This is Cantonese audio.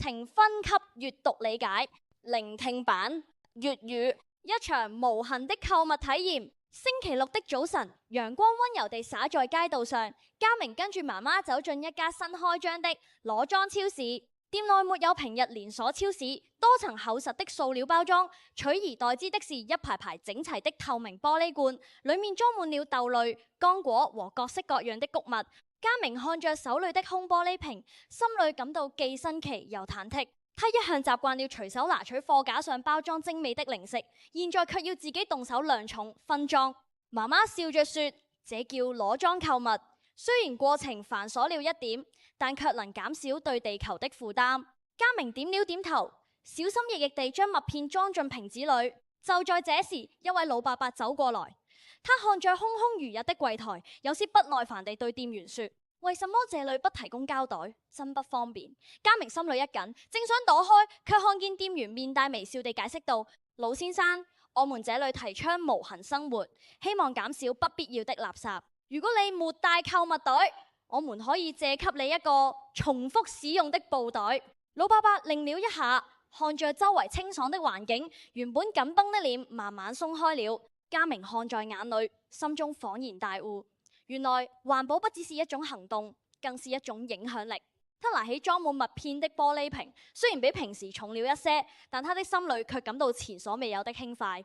請分級閱讀理解，聆聽版粵語，一場無痕的購物體驗。星期六的早晨，陽光溫柔地灑在街道上。嘉明跟住媽媽走進一家新開張的裸裝超市，店內沒有平日連鎖超市多層厚實的塑料包裝，取而代之的是一排排整齊的透明玻璃罐，裡面裝滿了豆類、乾果和各式各樣的穀物。嘉明看着手裏的空玻璃瓶，心裏感到既新奇又忐忑。他一向習慣了隨手拿取貨架上包裝精美的零食，現在卻要自己動手量重分裝。媽媽笑着說：這叫裸裝購物，雖然過程繁瑣了一點，但卻能減少對地球的負擔。嘉明點了點頭，小心翼翼地將麥片裝進瓶子裏。就在這時，一位老伯伯走過來，他看着空空如也的櫃台，有些不耐煩地對店員說：為什麼這裏不提供膠袋？真不方便。嘉明心裏一緊，正想躲開，卻看見店員面帶微笑地解釋道：老先生，我們這裏提倡無痕生活，希望減少不必要的垃圾。如果你沒帶購物袋，我們可以借給你一個重複使用的布袋。老伯伯愣了一下，看着周圍清爽的環境，原本緊繃的臉慢慢鬆開了。嘉明看在眼裏，心中恍然大悟。原來環保不只是一種行動，更是一種影響力。他拿起裝滿麥片的玻璃瓶，雖然比平時重了一些，但他的心裏卻感到前所未有的輕快。